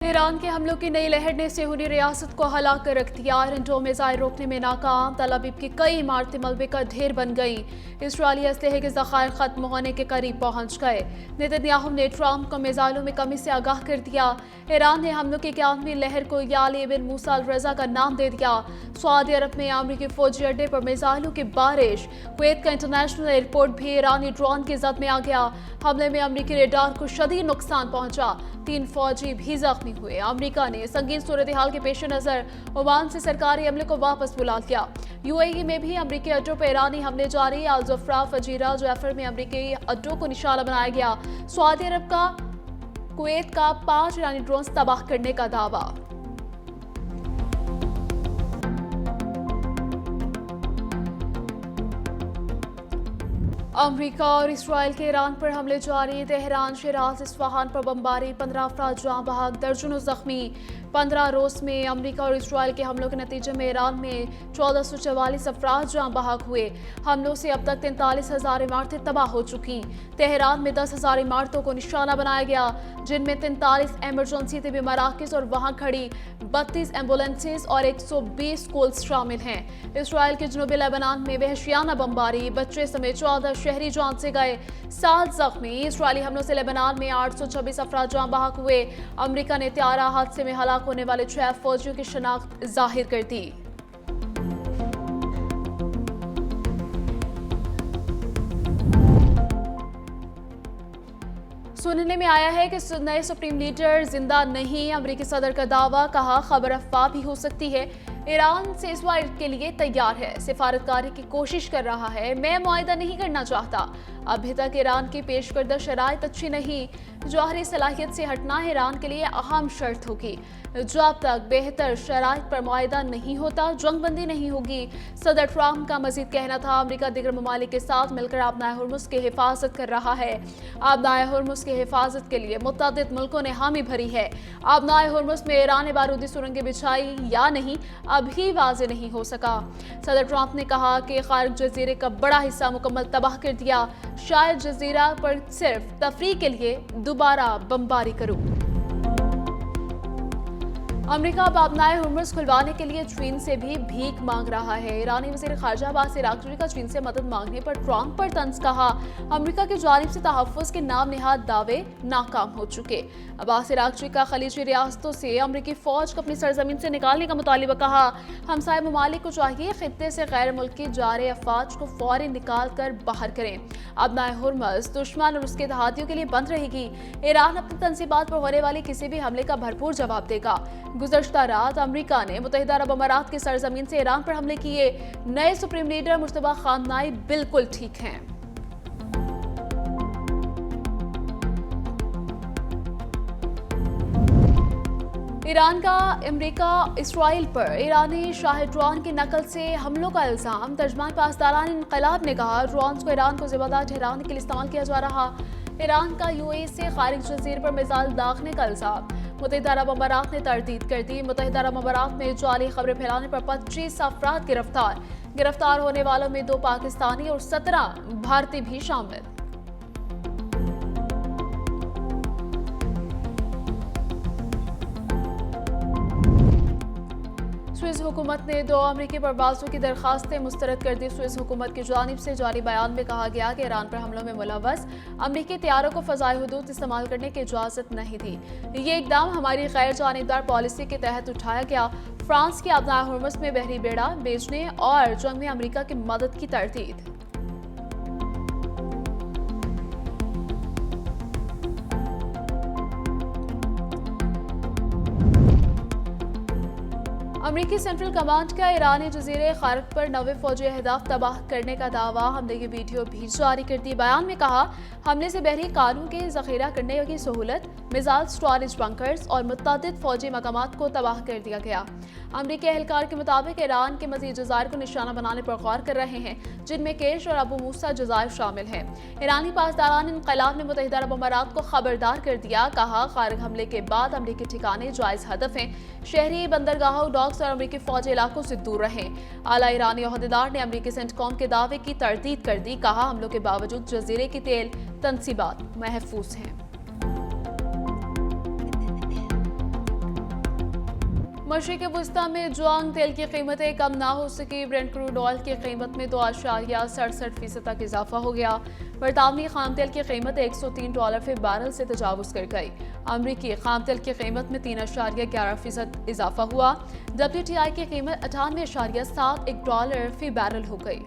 Iran के हमलों की नई लहर ने सेहूनी रियासत को हला कर रख दिया। आयरन मिसाइल रोकने में नाकाम, तल अवीव की कई इमारतें मलबे का ढेर बन गईं। इसराइली असलहे के ज़खायर खत्म होने के करीब पहुंच गए। नेतन्याहू ने ट्रंप को मिसाइलों में कमी से आगाह कर दिया। ईरान ने हमलों की 11वीं लहर को याली बिन मूसा अल रजा का नाम दे दिया। सऊदी अरब में अमरीकी फौजी अड्डे पर मिसाइलों की बारिश। कुवैत का इंटरनेशनल एयरपोर्ट भी ईरानी ड्रोन की जद में आ गया। हमले में अमरीकी रेडार को शदीद नुकसान पहुंचा। 3 फौजी भी जख्मी हुए। अमेरिका ने संगीन सूरत हाल के पेश नजर ओमान से सरकारी अमले को वापस बुला लिया। यूएई में भी अमरीकी अड्डों पर ईरानी हमले जारी। अल ज़फ़रा, फजीरा, जैफर में अमरीकी अड्डों को निशाना बनाया गया। सऊदी अरब का कुवैत का 5 ईरानी ड्रोन तबाह करने का दावा। अमरीका और इसराइल के ईरान पर हमले जारी। तेहरान, शिराज, इस्फहान पर बमबारी, 15 अफराद जाँ बहक, दर्जनों जख्मी। 15 रोज में अमरीका और इसराइल के हमलों के नतीजे में ईरान में 1444 अफराद जाँ बहक हुए। हमलों से अब तक 43,000 इमारतें तबाह हो चुकी। तेहरान में 10,000 इमारतों को निशाना बनाया गया, जिनमें 43 एमरजेंसी तिबी मराकज़ और वहाँ खड़ी 32 एम्बुलेंसेज और 120 स्कूल्स शामिल हैं। इसराइल के जनूबी लेबनान में वहशियाना बमबारी, बच्चे समेत 14 शहरी जान से गए, 7 जख्मी। इसराइली हमलों से लेबनान में 826 अफराद जाँ बहक हुए। अमरीका ने त्यारा हादसे में हलाक होने वाले 6 फौजियों की शनाख्त जाहिर कर दी। सुनने में आया है कि नए सुप्रीम लीडर जिंदा नहीं। अमरीकी सदर का दावा, कहा खबर अफवाह भी हो सकती है। ईरान से इसराइल के लिए तैयार है, सिफारतकारी की कोशिश कर रहा है। मैं मुआहदा नहीं करना चाहता। अभी तक ईरान की पेश करदा शराइत अच्छी नहीं। जौहरी सलाहियत से हटना ईरान के लिए अहम शर्त होगी। जब तक बेहतर शराइत पर मुआहदा नहीं होता, जंगबंदी नहीं होगी। सदर ट्रंप का मजीद कहना था, अमरीका दीगर ममालिक के साथ मिलकर आबनाए हुर्मुज़ की हिफाजत कर रहा है। आबनाए हुर्मुज़ की हिफाजत के लिए मुत्तअद्दिद मुल्कों ने हामी भरी है। आबनाए हुर्मुज़ में ईरान ने बारूदी सुरंगें बिछाई या नहीं, अभी वाज़ेह नहीं हो सका। सदर ट्रंप ने कहा कि खारिज जजीरे का बड़ा हिस्सा मुकम्मल तबाह कर दिया। शायद जजीरा पर सिर्फ तफरीह के लिए दोबारा बमबारी करूं। अमेरिका अब आबनाए हुर्मुज़ खुलवाने के लिए चीन से भी भीख मांग रहा है। ईरानी वज़ीर ख़ारिजा अब्बास इराक़ची का चीन से मदद मांगने पर ट्रंप पर तंज कहा। अमेरिका की जानिब से तहफ़्फ़ुज़ के नाम निहाद दावे नाकाम हो चुके। अब्बास इराक़ची का खलीजी रियासतों से अमरीकी फ़ौज को अपनी सरजमीन से निकालने का मुतालिबा कहा। हमसाय ममालिक को चाहिए खित्ते से गैर मुल्की जारे अफवाज को फ़ौरन निकाल कर बाहर करें। आबनाए हुर्मुज़ दुश्मन और उसके दहातियों के लिए बंद रहेगी। ईरान अपनी तंसीबात पर होने वाले किसी भी हमले का भरपूर जवाब देगा। गुज़श्ता रात अमरीका ने मुत्तहिदा अरब अमारात की सरजमीन से ईरान पर हमले किए। नए सुप्रीम लीडर मुश्तबा खामनाई बिल्कुल ठीक हैं। ईरान का अमेरिका इसराइल पर ईरानी शाही ड्रोन की नकल से हमलों का इल्जाम। तर्जमान पासदारान इनकलाब ने कहा, ड्रोन को ईरान को जिम्मेदार ठहराने के लिए इस्तेमाल किया जा रहा। ईरान का यूएई से खारिज जजीरे पर मिसाइल दागने का इल्जाम। मुत्तहिदा अरब अमारात ने तरदीद कर दी। मुत्तहिदा अरब अमारात में जाली खबरें फैलाने पर 25 अफराद गिरफ्तार। गिरफ्तार होने वालों में 2 पाकिस्तानी और 17 भारतीय भी शामिल। स्विस हुकूमत ने 2 अमरीकी परवाज़ों की दरखास्तें मुस्तरद कर दी। स्विस हुकूमत की जानिब से जारी बयान में कहा गया कि ईरान पर हमलों में मुलव्वस अमरीकी तैयारों को फ़ज़ाई हुदूद इस्तेमाल करने की इजाज़त नहीं थी। ये इक़दाम हमारी गैर जानिबदार पॉलिसी के तहत उठाया गया। फ्रांस की आबनाए हुर्मुज़ में बहरी बेड़ा बेचने और जंग में अमरीका की मदद की तरदीद। अमरीकी सेंट्रल कमांड का ईरानी जजीरे खार्क पर 90 फौजी अहदाफ तबाह करने का दावा। हमले की वीडियो भी जारी कर दी। बयान में कहा, हमले से बहरी कारों के जखीरा करने की सहूलत, मिसाइल स्टोरेज बंकर्स और मुतअद्दिद फौजी मकामात को तबाह कर दिया गया। अमरीकी एहलकार के मुताबिक ईरान के मज़ीद जज़ायर को निशाना बनाने पर गौर कर रहे हैं, जिनमें केश और अबू मूसा जज़ायर शामिल हैं। ईरानी पासदारान इनकलाब ने मुत्तहिदा अरब अमारात को खबरदार कर दिया। कहा, खारिग हमले के बाद अमरीकी ठिकाने जायज़ हदफ हैं। शहरी बंदरगाहों, डॉक्स और अमरीकी फौजी इलाकों से दूर रहें। आला ईरानी ओहदेदार ने अमरीकी सेंटकॉम के दावे की तरदीद कर दी। कहा, हमलों के बावजूद जजीरे की तेल तंसीबात महफूज हैं। मशरिक़ वस्ता में जुआंग तेल की कीमतें कम ना हो सकी। ब्रेंट क्रूड ऑयल की कीमत में 2.67% तक इजाफा हो गया। बरतानवी खाम तेल की कीमत $103 फी बैरल से तजावुज़ कर गई। अमरीकी खाम तेल की कीमत में 3.11% इजाफा हुआ। WTI की कीमत $98.71 फी बैरल हो गई।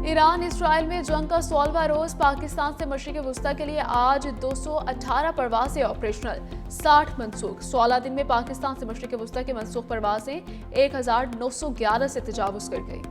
ईरान इसराइल में जंग का 16वां रोज। पाकिस्तान से मशरिक़ वस्ता के लिए आज 218 परवाजें ऑपरेशनल, 60 मनसूख। 16 दिन में पाकिस्तान से मशरिक़ वस्ता की मनसूख परवाजें 1911 से तजावुज़ कर गई।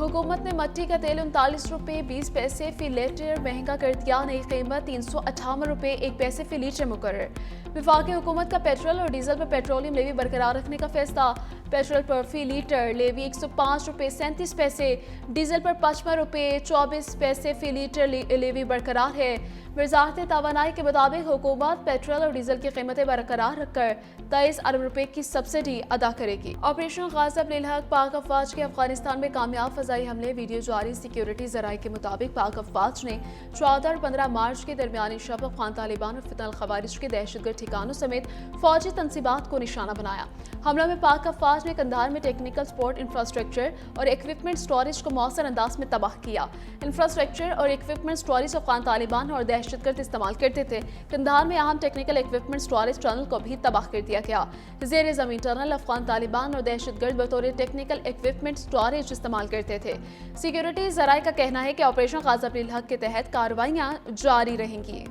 हुकूमत ने मट्टी का तेल 39 रुपये 20 पैसे फी लीटर महंगा कर दिया। नई कीमत 358 रुपये 1 पैसे फी लीटर मुकर्रर। वफाकी हुकूमत का पेट्रोल और डीजल पर पेट्रोलियम लेवी बरकरार रखने का फैसला। पेट्रोल पर फी लीटर लेवी 105 रुपये 37 पैसे, डीजल पर 55 रुपये 24 पैसे फी लीटर लेवी बरकरार है। वजारत तवानाई के मुताबिक हुकूमत पेट्रोल और डीजल की कीमतें बरकरार रखकर 23 अरब रुपए की सब्सिडी अदा करेगी। ऑपरेशन गाज़ा बिलहक पाक अफवाज के अफगानिस्तान में कामयाब फजाई हमले। वीडियो जारी। सिक्योरिटी जराये के मुताबिक पाक अफवाज ने 14 और 15 मार्च के दरमियानी शब अफगान तालिबान और फितनल खवारिज के दहशतगर्द ठिकानों समेत फौजी तनसीबात को निशाना बनाया। हमला में पाक अफवाज ने कंधार में टेक्निकल सपोर्ट इंफ्रास्ट्रक्चर और इक्विपमेंट स्टोरेज को मौसर अंदाज में तबाह किया। इंफ्रास्ट्रक्चर और इक्विपमेंट स्टोरेज अफगान तालिबान और दहशतगर्द इस्तेमाल करते थे। कंधार में अहम टेक्निकल इक्विपमेंट स्टोरेज टनल को भी तबाह कर दिया गया। ज़ेर ज़मीन टनल अफगान तालिबान और दहशतगर्द बतौर टेक्निकल इक्विपमेंट स्टोरेज इस्तेमाल करते थे। सिक्योरिटी जराये का कहना है कि ऑपरेशन गाज़ा बिलहक के तहत कार्रवाइयां जारी रहेंगी।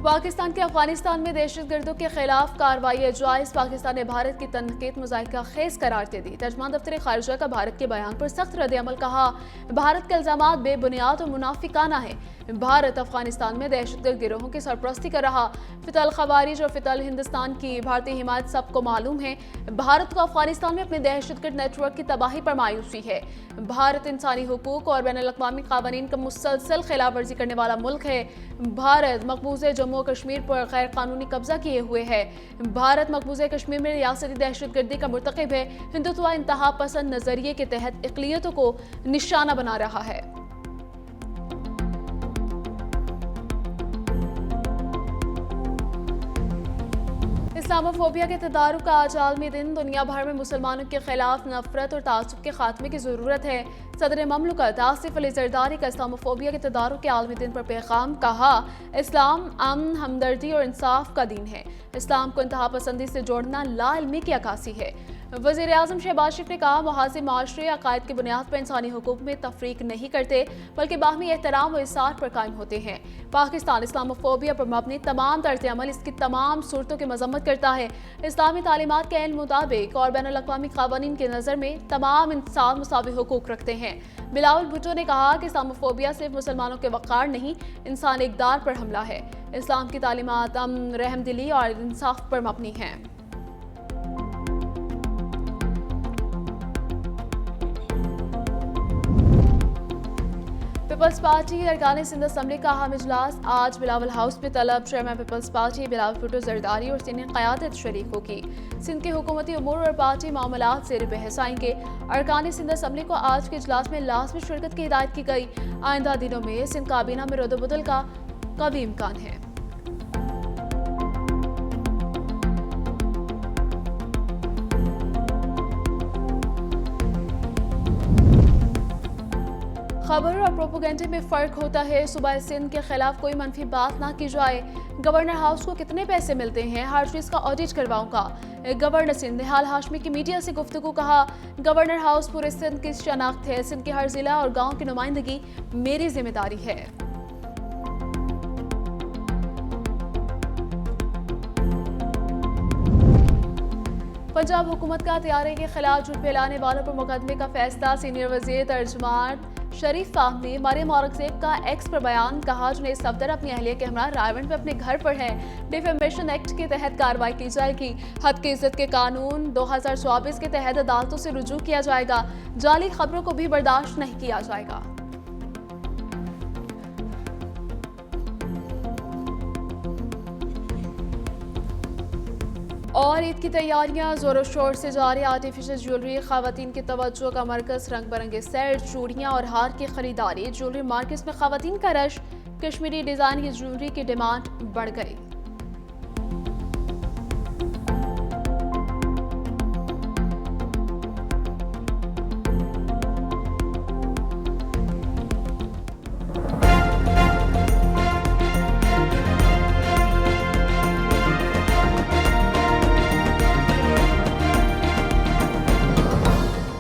पाकिस्तान के अफगानिस्तान में दहशतगर्दों के खिलाफ कार्रवाई जायज़। पाकिस्तान ने भारत की तनकीद मुज़ाहिका खेज करार दे दी। तर्जमान दफ्तर खारिजा का भारत के बयान पर सख्त रद्द-ए-अमल। कहा, भारत के इल्ज़ामात बेबुनियाद और मुनाफिकाना है। भारत अफगानिस्तान में दहशतगर्द गिरोहों की सरपरस्ती कर रहा। फितल खवारिज और फितल हिंदुस्तान की भारतीय हिमायत सबको मालूम है। भारत को अफगानिस्तान में अपने दहशतगर्द नेटवर्क की तबाही पर मायूसी है। भारत इंसानी हुकूक और बैनुल-अक़वामी क़वानीन का मुसलसल खिलाफ वर्जी करने वाला मुल्क है। भारत मकबूज़े जम्मू और कश्मीर पर गैर कानूनी कब्जा किए हुए है। भारत मकबूज़े कश्मीर में रियासती दहशतगर्दी का मुर्तकिब है। हिंदुत्व इंतहा पसंद नजरिए के तहत इक़लियतों को निशाना बना रहा है। इस्लामोफोबिया के तदारुक का आज आलमी दिन। दुनिया भर में मुसलमानों के खिलाफ नफरत और तासुब के खात्मे की जरूरत है। सदर ममलकत आसिफ अली जरदारी का इस्लामोफोबिया के तदारुक के आलमी दिन पर पैगाम। कहा, इस्लाम अमन, हमदर्दी और इंसाफ का दीन है। इस्लाम को इंतहा पसंदी से जोड़ना लाइल्मी की अक्कासी है। वज़ीर आज़म शहबाज शरीफ ने कहा, मुहाज़िर माशरे अकायद की बुनियाद पर इंसानी हुकूक में तफरीक नहीं करते बल्कि बाहमी एहतराम और इसार पर कायम होते हैं। पाकिस्तान इस्लामोफोबिया पर मबनी तमाम तर्ज अमल, इसकी तमाम सूरतों की मजम्मत करता है। इस्लामी तालीमात के इल्म मुताबिक और बैनुल-अक़वामी क़वानीन की नज़र में तमाम इंसान मुसावी हुकूक रखते हैं। बिलावल भुट्टो ने कहा कि इस्लामोफोबिया सिर्फ मुसलमानों के वक़ार नहीं, इंसान इक़दार पर हमला है। इस्लाम की तालीमात अमन, रहमदिली और इंसाफ पर मबनी है। पीपल्स पार्टी अरकान सिंध असम्बली का अहम इजलास आज बिलावल हाउस में तलब। Chairman Peoples Party Bilawal Bhutto Zardari और सीनियर क़यादत शरीक होगी। सिंध के हुकूमती उमूर और पार्टी मामलात ज़ेर बहस आएंगे। अरकान सिंध असम्बली को आज के इजलास में लाज़मी शिरकत की हिदायत की गई। आइंदा दिनों में सिंध काबीना में रद्द-ओ-बदल का कभी इम्कान है। खबर और प्रोपोगेंडे में फ़र्क होता है। सूबा सिंध के खिलाफ कोई मनफी बात ना की जाए। गवर्नर हाउस को कितने पैसे मिलते हैं, हर चीज़ का ऑडिट करवाऊंगा। गवर्नर सिंध निहाल हाशमी की मीडिया से गुफ्तगू। कहा, गवर्नर हाउस पूरे सिंध की शनाख्त है। सिंध के हर जिला और गाँव की नुमाइंदगी मेरी जिम्मेदारी है। पंजाब हुकूमत का तैयारे के खिलाफ झूठ फैलाने वालों पर मुकदमे का फैसला। सीनियर वजीर तर्जुमान शरीफ फाहमी मरियम औरंगजेब का एक्स पर बयान। कहा, जुनैद सफदर अपनी अहलिया के हमरा रायवंड में अपने घर पर है। डिफेमेशन एक्ट के तहत कार्रवाई की जाएगी। हद की इज्जत के कानून 2024 के तहत अदालतों से रुजू किया जाएगा। जाली खबरों को भी बर्दाश्त नहीं किया जाएगा। और ईद की तैयारियां जोरों शोर से जारी। आर्टिफिशियल ज्वेलरी खवातीन की तवज्जो का मरकज, रंग बिरंगे सेट, चूड़ियां और हार की खरीदारी। ज्वेलरी मार्केट्स में खवातीन का रश, कश्मीरी डिजाइन की ज्वेलरी की डिमांड बढ़ गई।